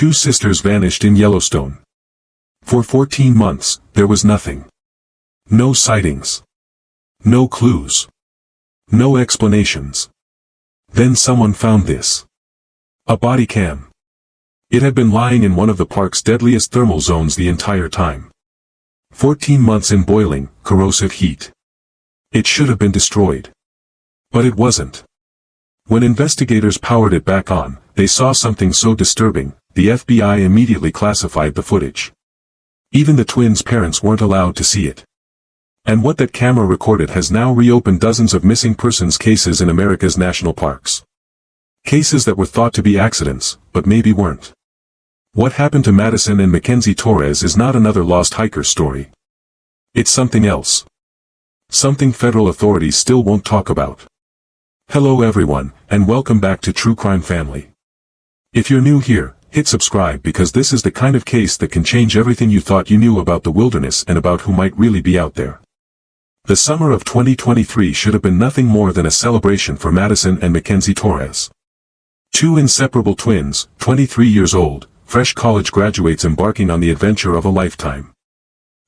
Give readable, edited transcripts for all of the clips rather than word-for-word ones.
two sisters vanished in Yellowstone. For 14 months, there was nothing. No sightings. No clues. No explanations. Then someone found this. A body cam. It had been lying in one of the park's deadliest thermal zones the entire time. 14 months in boiling, corrosive heat. It should have been destroyed. But it wasn't. When investigators powered it back on, they saw something so disturbing, the FBI immediately classified the footage. Even the twins' parents weren't allowed to see it. And what that camera recorded has now reopened dozens of missing persons cases in America's national parks. Cases that were thought to be accidents, but maybe weren't. What happened to Madison and Mackenzie Torres is not another lost hiker story. It's something else. Something federal authorities still won't talk about. Hello everyone, and welcome back to True Crime Family. If you're new here, hit subscribe because this is the kind of case that can change everything you thought you knew about the wilderness and about who might really be out there. The summer of 2023 should have been nothing more than a celebration for Madison and Mackenzie Torres. Two inseparable twins, 23 years old, fresh college graduates embarking on the adventure of a lifetime.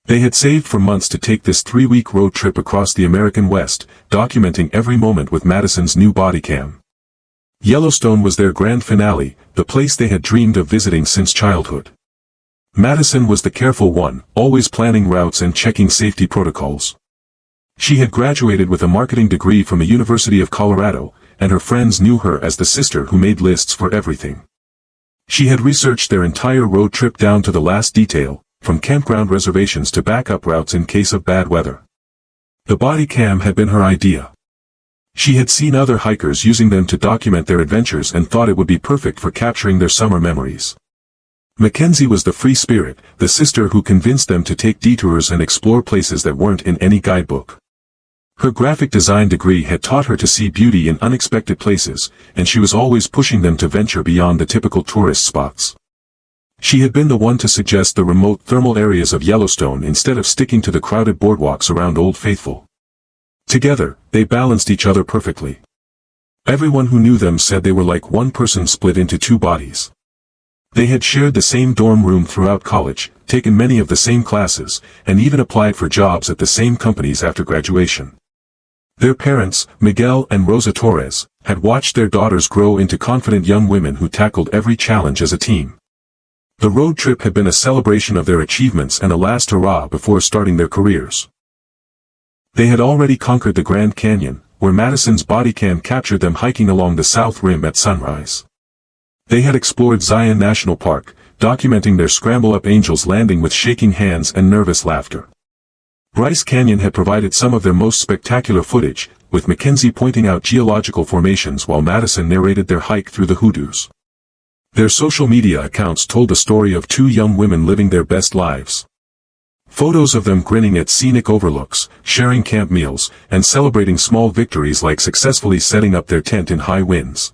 They had saved for months to take this 3-week road trip across the American West, documenting every moment with Madison's new body cam. Yellowstone was their grand finale, the place they had dreamed of visiting since childhood. Madison was the careful one, always planning routes and checking safety protocols. She had graduated with a marketing degree from the University of Colorado, and her friends knew her as the sister who made lists for everything. She had researched their entire road trip down to the last detail, from campground reservations to backup routes in case of bad weather. The body cam had been her idea. She had seen other hikers using them to document their adventures and thought it would be perfect for capturing their summer memories. Mackenzie was the free spirit, the sister who convinced them to take detours and explore places that weren't in any guidebook. Her graphic design degree had taught her to see beauty in unexpected places, and she was always pushing them to venture beyond the typical tourist spots. She had been the one to suggest the remote thermal areas of Yellowstone instead of sticking to the crowded boardwalks around Old Faithful. Together, they balanced each other perfectly. Everyone who knew them said they were like one person split into two bodies. They had shared the same dorm room throughout college, taken many of the same classes, and even applied for jobs at the same companies after graduation. Their parents, Miguel and Rosa Torres, had watched their daughters grow into confident young women who tackled every challenge as a team. The road trip had been a celebration of their achievements and a last hurrah before starting their careers. They had already conquered the Grand Canyon, where Madison's body cam captured them hiking along the south rim at sunrise. They had explored Zion National Park, documenting their scramble-up angels landing with shaking hands and nervous laughter. Bryce Canyon had provided some of their most spectacular footage, with Mackenzie pointing out geological formations while Madison narrated their hike through the hoodoos. Their social media accounts told the story of two young women living their best lives. Photos of them grinning at scenic overlooks, sharing camp meals, and celebrating small victories like successfully setting up their tent in high winds.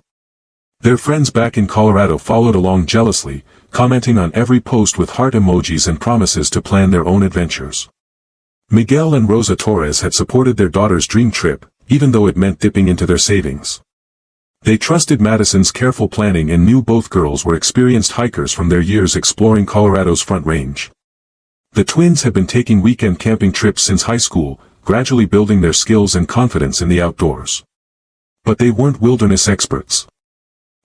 Their friends back in Colorado followed along jealously, commenting on every post with heart emojis and promises to plan their own adventures. Miguel and Rosa Torres had supported their daughter's dream trip, even though it meant dipping into their savings. They trusted Madison's careful planning and knew both girls were experienced hikers from their years exploring Colorado's Front Range. The twins had been taking weekend camping trips since high school, gradually building their skills and confidence in the outdoors. But they weren't wilderness experts.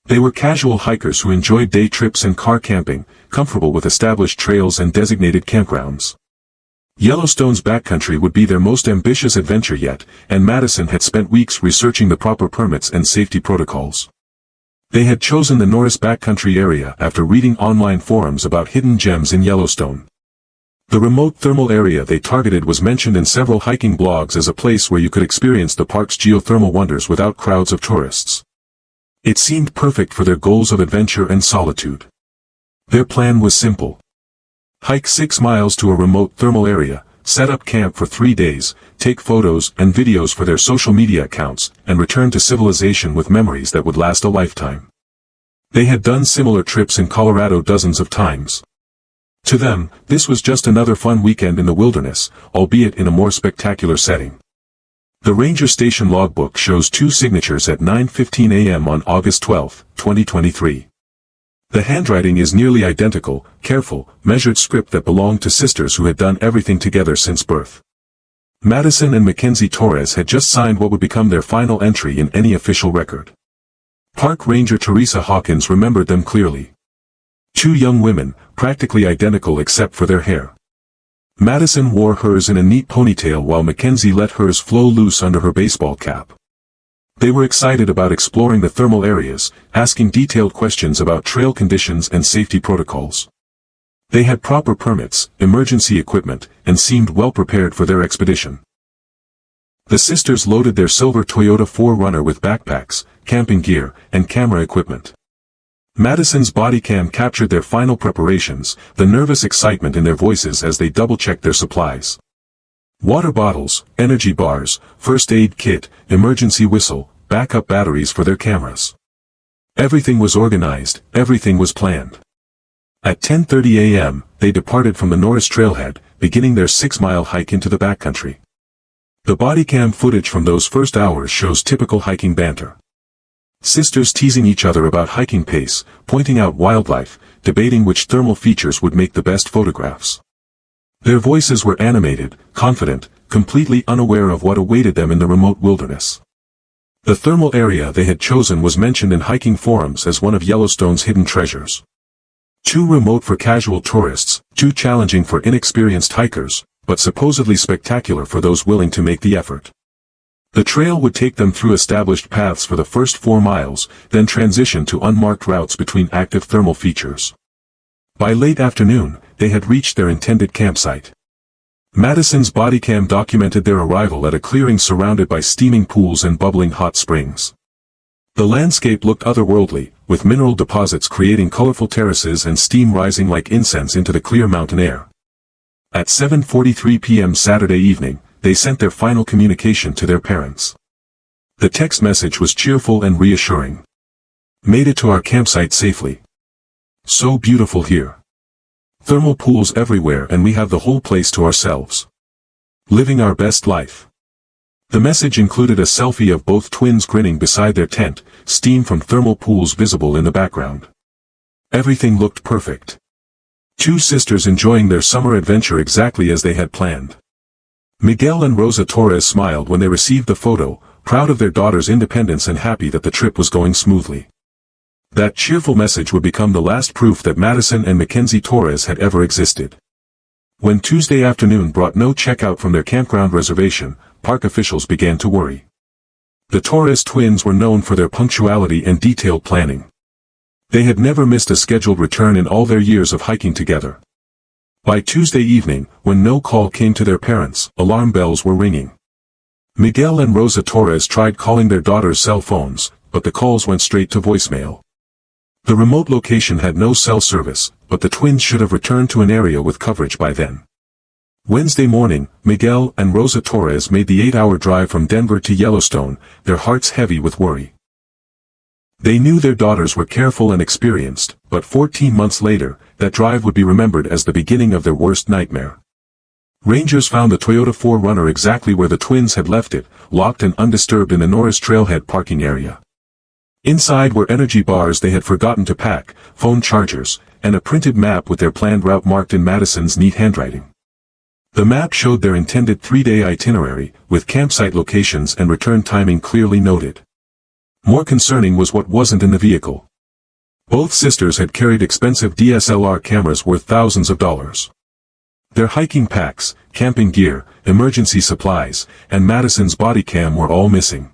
They were casual hikers who enjoyed day trips and car camping, comfortable with established trails and designated campgrounds. Yellowstone's backcountry would be their most ambitious adventure yet, and Madison had spent weeks researching the proper permits and safety protocols. They had chosen the Norris backcountry area after reading online forums about hidden gems in Yellowstone. The remote thermal area they targeted was mentioned in several hiking blogs as a place where you could experience the park's geothermal wonders without crowds of tourists. It seemed perfect for their goals of adventure and solitude. Their plan was simple. Hike 6 miles to a remote thermal area, set up camp for 3 days, take photos and videos for their social media accounts, and return to civilization with memories that would last a lifetime. They had done similar trips in Colorado dozens of times. To them, this was just another fun weekend in the wilderness, albeit in a more spectacular setting. The ranger station logbook shows 2 signatures at 9:15 a.m. on August 12, 2023. The handwriting is nearly identical, careful, measured script that belonged to sisters who had done everything together since birth. Madison and Mackenzie Torres had just signed what would become their final entry in any official record. Park Ranger Teresa Hawkins remembered them clearly. Two young women, practically identical except for their hair. Madison wore hers in a neat ponytail while Mackenzie let hers flow loose under her baseball cap. They were excited about exploring the thermal areas, asking detailed questions about trail conditions and safety protocols. They had proper permits, emergency equipment, and seemed well prepared for their expedition. The sisters loaded their silver Toyota 4Runner with backpacks, camping gear, and camera equipment. Madison's Bodycam captured their final preparations, the nervous excitement in their voices as they double-checked their supplies. Water bottles, energy bars, first aid kit, emergency whistle, backup batteries for their cameras. Everything was organized, everything was planned. At 10:30 a.m., they departed from the Norris Trailhead, beginning their 6-mile hike into the backcountry. The Bodycam footage from those first hours shows typical hiking banter. Sisters teasing each other about hiking pace, pointing out wildlife, debating which thermal features would make the best photographs. Their voices were animated, confident, completely unaware of what awaited them in the remote wilderness. The thermal area they had chosen was mentioned in hiking forums as one of Yellowstone's hidden treasures. Too remote for casual tourists, too challenging for inexperienced hikers, but supposedly spectacular for those willing to make the effort. The trail would take them through established paths for the first 4 miles, then transition to unmarked routes between active thermal features. By late afternoon, they had reached their intended campsite. Madison's Bodycam documented their arrival at a clearing surrounded by steaming pools and bubbling hot springs. The landscape looked otherworldly, with mineral deposits creating colorful terraces and steam rising like incense into the clear mountain air. At 7:43 p.m. Saturday evening, they sent their final communication to their parents. The text message was cheerful and reassuring. Made it to our campsite safely. So beautiful here. Thermal pools everywhere and we have the whole place to ourselves. Living our best life. The message included a selfie of both twins grinning beside their tent, steam from thermal pools visible in the background. Everything looked perfect. Two sisters enjoying their summer adventure exactly as they had planned. Miguel and Rosa Torres smiled when they received the photo, proud of their daughter's independence and happy that the trip was going smoothly. That cheerful message would become the last proof that Madison and Mackenzie Torres had ever existed. When Tuesday afternoon brought no checkout from their campground reservation, park officials began to worry. The Torres twins were known for their punctuality and detailed planning. They had never missed a scheduled return in all their years of hiking together. By Tuesday evening, when no call came to their parents, alarm bells were ringing. Miguel and Rosa Torres tried calling their daughter's cell phones, but the calls went straight to voicemail. The remote location had no cell service, but the twins should have returned to an area with coverage by then. Wednesday morning, Miguel and Rosa Torres made the 8-hour drive from Denver to Yellowstone, their hearts heavy with worry. They knew their daughters were careful and experienced, but 14 months later, that drive would be remembered as the beginning of their worst nightmare. Rangers found the Toyota 4Runner exactly where the twins had left it, locked and undisturbed in the Norris Trailhead parking area. Inside were energy bars they had forgotten to pack, phone chargers, and a printed map with their planned route marked in Madison's neat handwriting. The map showed their intended 3-day itinerary, with campsite locations and return timing clearly noted. More concerning was what wasn't in the vehicle. Both sisters had carried expensive DSLR cameras worth thousands of dollars. Their hiking packs, camping gear, emergency supplies, and Madison's Bodycam were all missing.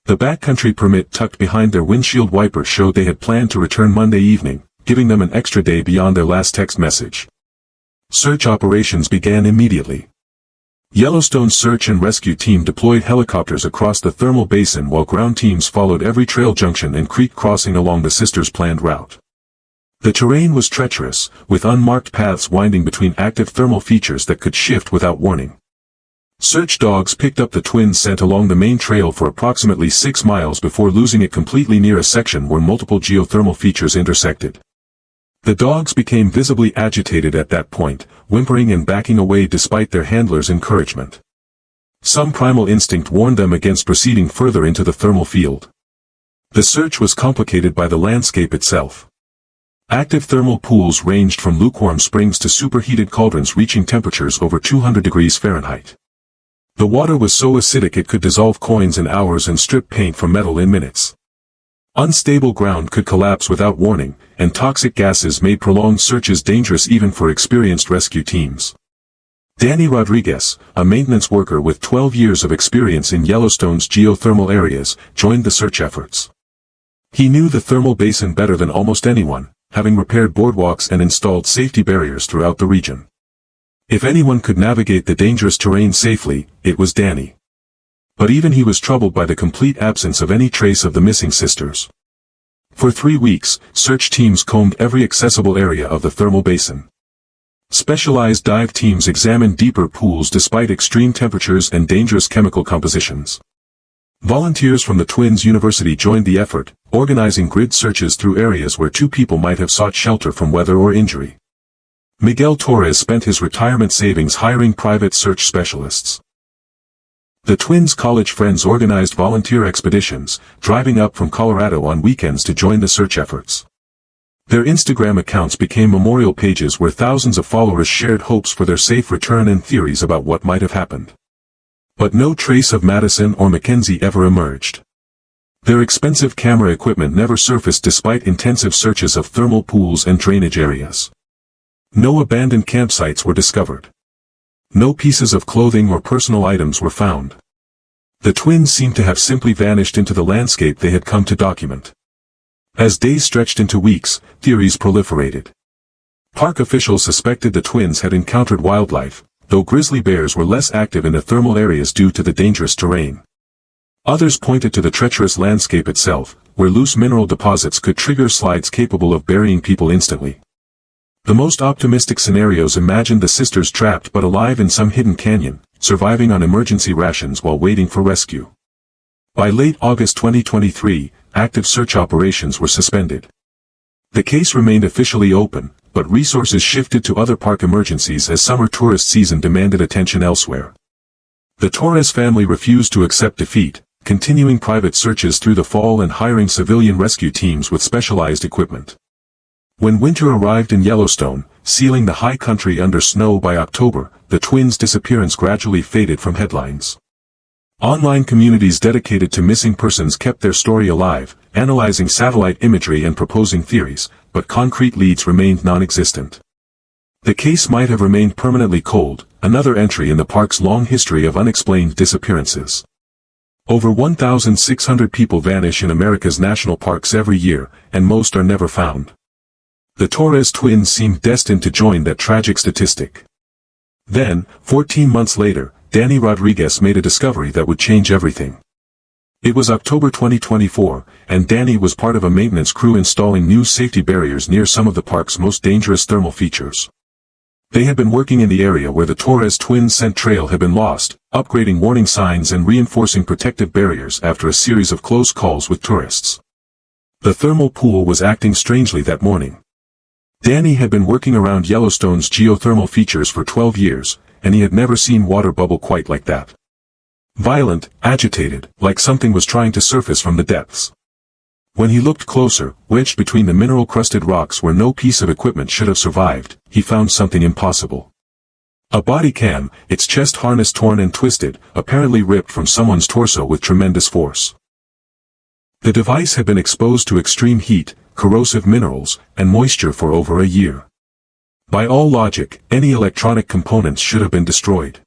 The backcountry permit tucked behind their windshield wiper showed they had planned to return Monday evening, giving them an extra day beyond their last text message. Search operations began immediately. Yellowstone's search and rescue team deployed helicopters across the thermal basin while ground teams followed every trail junction and creek crossing along the sisters' planned route. The terrain was treacherous, with unmarked paths winding between active thermal features that could shift without warning. Search dogs picked up the twins' scent along the main trail for approximately 6 miles before losing it completely near a section where multiple geothermal features intersected. The dogs became visibly agitated at that point, whimpering and backing away despite their handlers' encouragement. Some primal instinct warned them against proceeding further into the thermal field. The search was complicated by the landscape itself. Active thermal pools ranged from lukewarm springs to superheated cauldrons reaching temperatures over 200 degrees Fahrenheit. The water was so acidic it could dissolve coins in hours and strip paint from metal in minutes. Unstable ground could collapse without warning, and toxic gases made prolonged searches dangerous even for experienced rescue teams. Danny Rodriguez, a maintenance worker with 12 years of experience in Yellowstone's geothermal areas, joined the search efforts. He knew the thermal basin better than almost anyone, having repaired boardwalks and installed safety barriers throughout the region. If anyone could navigate the dangerous terrain safely, it was Danny. But even he was troubled by the complete absence of any trace of the missing sisters. For 3 weeks, search teams combed every accessible area of the thermal basin. Specialized dive teams examined deeper pools despite extreme temperatures and dangerous chemical compositions. Volunteers from the Twins University joined the effort, organizing grid searches through areas where 2 people might have sought shelter from weather or injury. Miguel Torres spent his retirement savings hiring private search specialists. The Twins' college friends organized volunteer expeditions, driving up from Colorado on weekends to join the search efforts. Their Instagram accounts became memorial pages where thousands of followers shared hopes for their safe return and theories about what might have happened. But no trace of Madison or Mackenzie ever emerged. Their expensive camera equipment never surfaced despite intensive searches of thermal pools and drainage areas. No abandoned campsites were discovered. No pieces of clothing or personal items were found. The twins seemed to have simply vanished into the landscape they had come to document. As days stretched into weeks, theories proliferated. Park officials suspected the twins had encountered wildlife, though grizzly bears were less active in the thermal areas due to the dangerous terrain. Others pointed to the treacherous landscape itself, where loose mineral deposits could trigger slides capable of burying people instantly. The most optimistic scenarios imagined the sisters trapped but alive in some hidden canyon, surviving on emergency rations while waiting for rescue. By late August 2023, active search operations were suspended. The case remained officially open, but resources shifted to other park emergencies as summer tourist season demanded attention elsewhere. The Torres family refused to accept defeat, continuing private searches through the fall and hiring civilian rescue teams with specialized equipment. When winter arrived in Yellowstone, sealing the high country under snow by October, the twins' disappearance gradually faded from headlines. Online communities dedicated to missing persons kept their story alive, analyzing satellite imagery and proposing theories, but concrete leads remained non-existent. The case might have remained permanently cold, another entry in the park's long history of unexplained disappearances. Over 1,600 people vanish in America's national parks every year, and most are never found. The Torres twins seemed destined to join that tragic statistic. Then, 14 months later, Danny Rodriguez made a discovery that would change everything. It was October 2024, and Danny was part of a maintenance crew installing new safety barriers near some of the park's most dangerous thermal features. They had been working in the area where the Torres twins' scent trail had been lost, upgrading warning signs and reinforcing protective barriers after a series of close calls with tourists. The thermal pool was acting strangely that morning. Danny had been working around Yellowstone's geothermal features for 12 years, and he had never seen water bubble quite like that. Violent, agitated, like something was trying to surface from the depths. When he looked closer, wedged between the mineral-crusted rocks where no piece of equipment should have survived, he found something impossible. A Bodycam, its chest harness torn and twisted, apparently ripped from someone's torso with tremendous force. The device had been exposed to extreme heat, corrosive minerals, and moisture for over a year. By all logic, any electronic components should have been destroyed.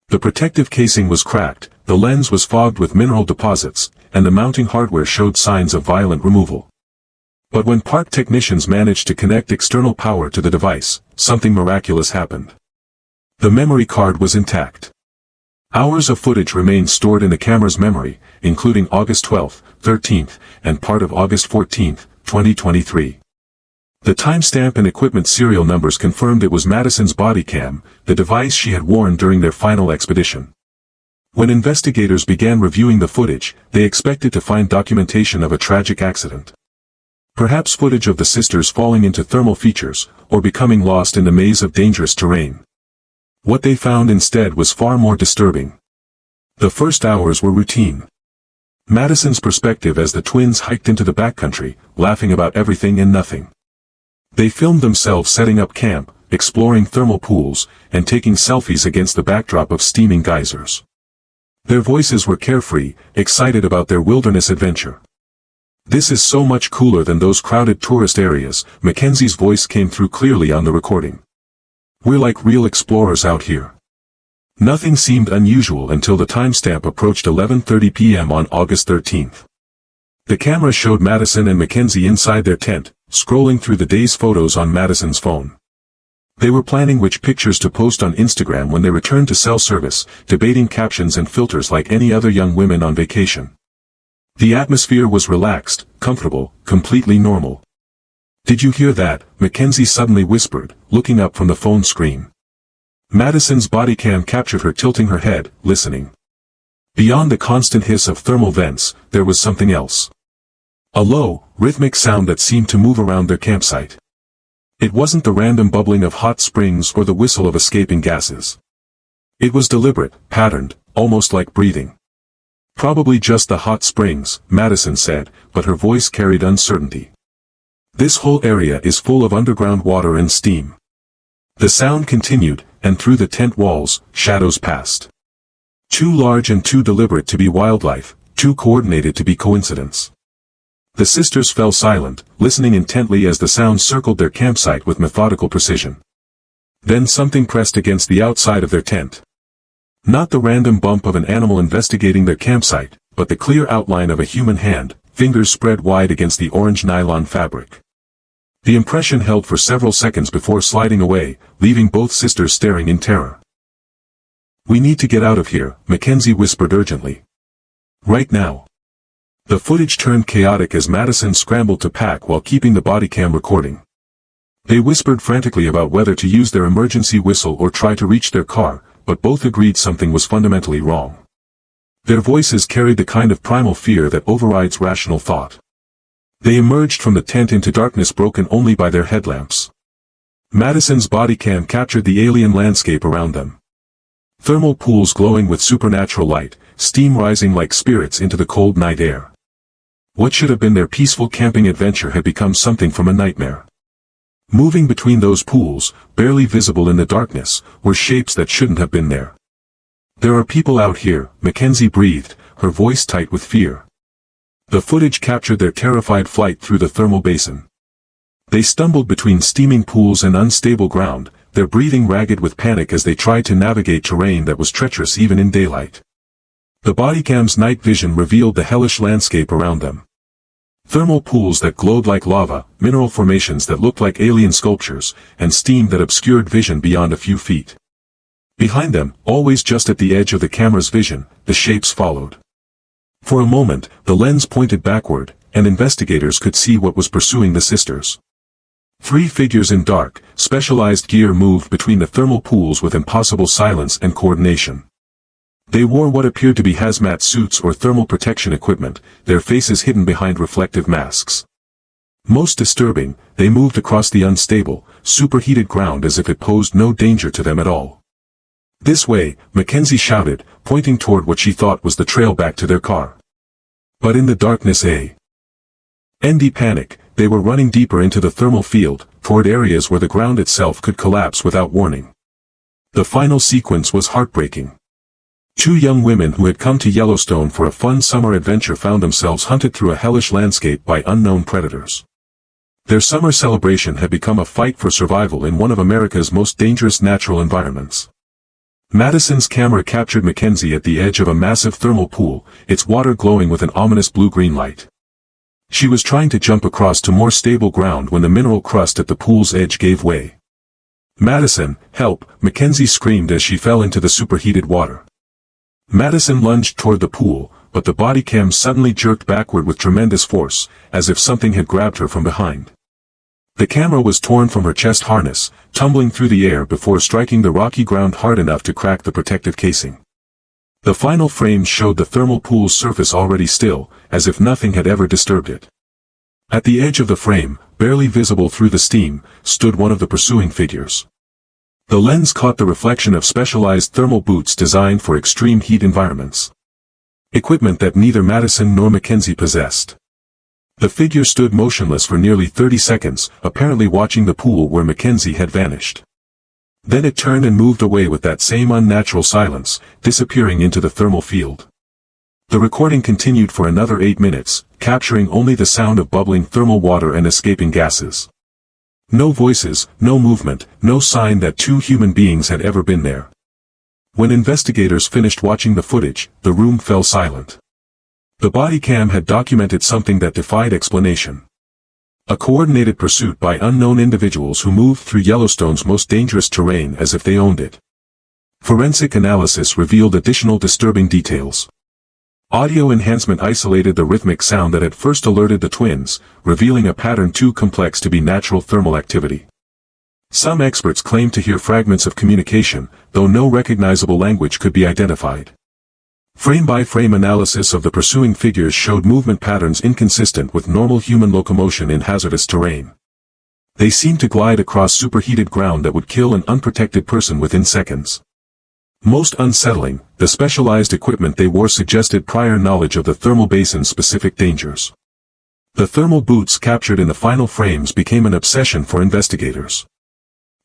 The protective casing was cracked, the lens was fogged with mineral deposits, and the mounting hardware showed signs of violent removal. But when park technicians managed to connect external power to the device, something miraculous happened. The memory card was intact. Hours of footage remained stored in the camera's memory, including August 12th, 13th, and part of August 14th, 2023. The timestamp and equipment serial numbers confirmed it was Madison's Bodycam, the device she had worn during their final expedition. When investigators began reviewing the footage, they expected to find documentation of a tragic accident. Perhaps footage of the sisters falling into thermal features, or becoming lost in the maze of dangerous terrain. What they found instead was far more disturbing. The first hours were routine. Madison's perspective as the twins hiked into the backcountry, laughing about everything and nothing. They filmed themselves setting up camp, exploring thermal pools, and taking selfies against the backdrop of steaming geysers. Their voices were carefree, excited about their wilderness adventure. "This is so much cooler than those crowded tourist areas," Mackenzie's voice came through clearly on the recording. "We're like real explorers out here." Nothing seemed unusual until the timestamp approached 11:30 p.m. on August 13th. The camera showed Madison and Mackenzie inside their tent, scrolling through the day's photos on Madison's phone. They were planning which pictures to post on Instagram when they returned to cell service, debating captions and filters like any other young women on vacation. The atmosphere was relaxed, comfortable, completely normal. "Did you hear that?" Mackenzie suddenly whispered, looking up from the phone screen. Madison's bodycam captured her tilting her head, listening. Beyond the constant hiss of thermal vents, there was something else. A low, rhythmic sound that seemed to move around their campsite. It wasn't the random bubbling of hot springs or the whistle of escaping gases. It was deliberate, patterned, almost like breathing. "Probably just the hot springs," Madison said, but her voice carried uncertainty. "This whole area is full of underground water and steam." The sound continued, and through the tent walls, shadows passed. Too large and too deliberate to be wildlife, too coordinated to be coincidence. The sisters fell silent, listening intently as the sound circled their campsite with methodical precision. Then something pressed against the outside of their tent. Not the random bump of an animal investigating their campsite, but the clear outline of a human hand, fingers spread wide against the orange nylon fabric. The impression held for several seconds before sliding away, leaving both sisters staring in terror. "We need to get out of here," Mackenzie whispered urgently. "Right now." The footage turned chaotic as Madison scrambled to pack while keeping the bodycam recording. They whispered frantically about whether to use their emergency whistle or try to reach their car, but both agreed something was fundamentally wrong. Their voices carried the kind of primal fear that overrides rational thought. They emerged from the tent into darkness broken only by their headlamps. Madison's bodycam captured the alien landscape around them. Thermal pools glowing with supernatural light, steam rising like spirits into the cold night air. What should have been their peaceful camping adventure had become something from a nightmare. Moving between those pools, barely visible in the darkness, were shapes that shouldn't have been there. "There are people out here," Mackenzie breathed, her voice tight with fear. The footage captured their terrified flight through the thermal basin. They stumbled between steaming pools and unstable ground, their breathing ragged with panic as they tried to navigate terrain that was treacherous even in daylight. The bodycam's night vision revealed the hellish landscape around them. Thermal pools that glowed like lava, mineral formations that looked like alien sculptures, and steam that obscured vision beyond a few feet. Behind them, always just at the edge of the camera's vision, the shapes followed. For a moment, the lens pointed backward, and investigators could see what was pursuing the sisters. 3 figures in dark, specialized gear moved between the thermal pools with impossible silence and coordination. They wore what appeared to be hazmat suits or thermal protection equipment, their faces hidden behind reflective masks. Most disturbing, they moved across the unstable, superheated ground as if it posed no danger to them at all. "This way," Mackenzie shouted, pointing toward what she thought was the trail back to their car. But in the darkness and panic, they were running deeper into the thermal field, toward areas where the ground itself could collapse without warning. The final sequence was heartbreaking. 2 young women who had come to Yellowstone for a fun summer adventure found themselves hunted through a hellish landscape by unknown predators. Their summer celebration had become a fight for survival in one of America's most dangerous natural environments. Madison's camera captured Mackenzie at the edge of a massive thermal pool, its water glowing with an ominous blue-green light. She was trying to jump across to more stable ground when the mineral crust at the pool's edge gave way. "Madison, help!" Mackenzie screamed as she fell into the superheated water. Madison lunged toward the pool, but the bodycam suddenly jerked backward with tremendous force, as if something had grabbed her from behind. The camera was torn from her chest harness, tumbling through the air before striking the rocky ground hard enough to crack the protective casing. The final frames showed the thermal pool's surface already still, as if nothing had ever disturbed it. At the edge of the frame, barely visible through the steam, stood one of the pursuing figures. The lens caught the reflection of specialized thermal boots designed for extreme heat environments. Equipment that neither Madison nor Mackenzie possessed. The figure stood motionless for nearly 30 seconds, apparently watching the pool where Mackenzie had vanished. Then it turned and moved away with that same unnatural silence, disappearing into the thermal field. The recording continued for another 8 minutes, capturing only the sound of bubbling thermal water and escaping gases. No voices, no movement, no sign that two human beings had ever been there. When investigators finished watching the footage, the room fell silent. The Bodycam had documented something that defied explanation. A coordinated pursuit by unknown individuals who moved through Yellowstone's most dangerous terrain as if they owned it. Forensic analysis revealed additional disturbing details. Audio enhancement isolated the rhythmic sound that had first alerted the twins, revealing a pattern too complex to be natural thermal activity. Some experts claimed to hear fragments of communication, though no recognizable language could be identified. Frame-by-frame analysis of the pursuing figures showed movement patterns inconsistent with normal human locomotion in hazardous terrain. They seemed to glide across superheated ground that would kill an unprotected person within seconds. Most unsettling, the specialized equipment they wore suggested prior knowledge of the thermal basin's specific dangers. The thermal boots captured in the final frames became an obsession for investigators.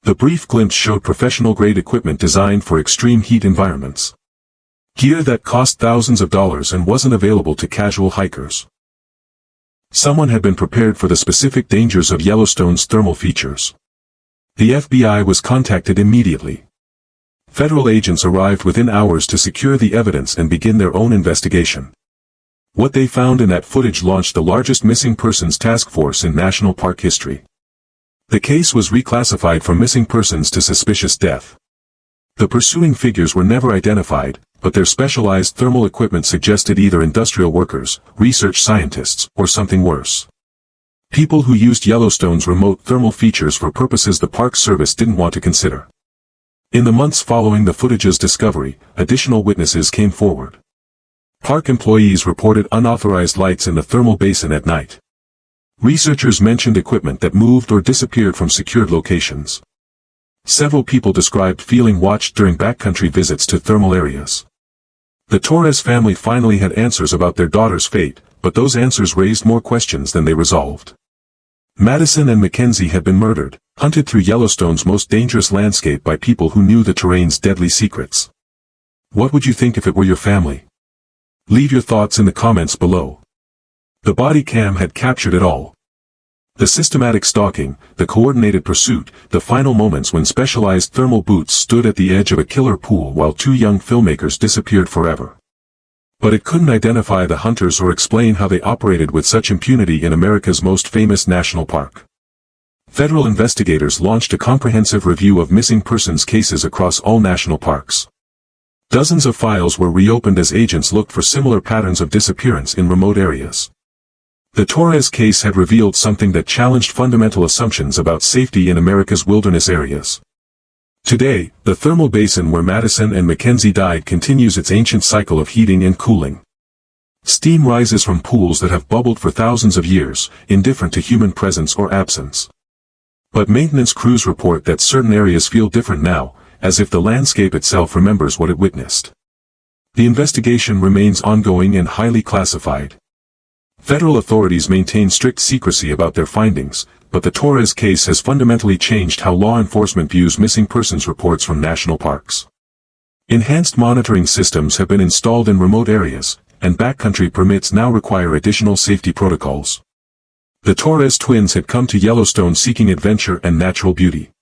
The brief glimpse showed professional-grade equipment designed for extreme heat environments. Gear that cost thousands of dollars and wasn't available to casual hikers. Someone had been prepared for the specific dangers of Yellowstone's thermal features. The FBI was contacted immediately. Federal agents arrived within hours to secure the evidence and begin their own investigation. What they found in that footage launched the largest missing persons task force in national park history. The case was reclassified from missing persons to suspicious death. The pursuing figures were never identified, but their specialized thermal equipment suggested either industrial workers, research scientists, or something worse. People who used Yellowstone's remote thermal features for purposes the Park Service didn't want to consider. In the months following the footage's discovery, additional witnesses came forward. Park employees reported unauthorized lights in the thermal basin at night. Researchers mentioned equipment that moved or disappeared from secured locations. Several people described feeling watched during backcountry visits to thermal areas. The Torres family finally had answers about their daughter's fate, but those answers raised more questions than they resolved. Madison and Mackenzie had been murdered, hunted through Yellowstone's most dangerous landscape by people who knew the terrain's deadly secrets. What would you think if it were your family? Leave your thoughts in the comments below. The Bodycam had captured it all. The systematic stalking, the coordinated pursuit, the final moments when specialized thermal boots stood at the edge of a killer pool while two young filmmakers disappeared forever. But it couldn't identify the hunters or explain how they operated with such impunity in America's most famous national park. Federal investigators launched a comprehensive review of missing persons cases across all national parks. Dozens of files were reopened as agents looked for similar patterns of disappearance in remote areas. The Torres case had revealed something that challenged fundamental assumptions about safety in America's wilderness areas. Today, the thermal basin where Madison and Mackenzie died continues its ancient cycle of heating and cooling. Steam rises from pools that have bubbled for thousands of years, indifferent to human presence or absence. But maintenance crews report that certain areas feel different now, as if the landscape itself remembers what it witnessed. The investigation remains ongoing and highly classified. Federal authorities maintain strict secrecy about their findings, but the Torres case has fundamentally changed how law enforcement views missing persons reports from national parks. Enhanced monitoring systems have been installed in remote areas, and backcountry permits now require additional safety protocols. The Torres twins had come to Yellowstone seeking adventure and natural beauty.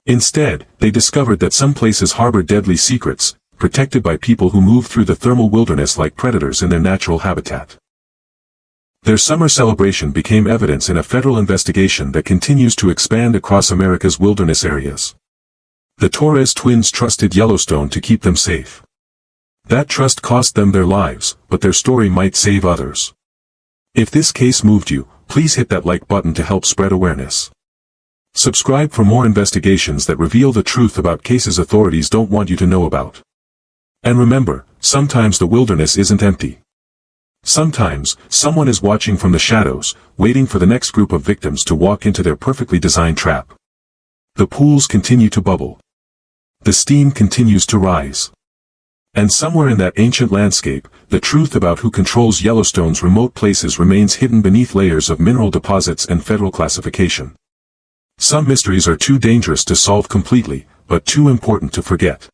Instead, they discovered that some places harbor deadly secrets, protected by people who move through the thermal wilderness like predators in their natural habitat. Their summer celebration became evidence in a federal investigation that continues to expand across America's wilderness areas. The Torres twins trusted Yellowstone to keep them safe. That trust cost them their lives, but their story might save others. If this case moved you, please hit that like button to help spread awareness. Subscribe for more investigations that reveal the truth about cases authorities don't want you to know about. And remember, sometimes the wilderness isn't empty. Sometimes, someone is watching from the shadows, waiting for the next group of victims to walk into their perfectly designed trap. The pools continue to bubble. The steam continues to rise. And somewhere in that ancient landscape, the truth about who controls Yellowstone's remote places remains hidden beneath layers of mineral deposits and federal classification. Some mysteries are too dangerous to solve completely, but too important to forget.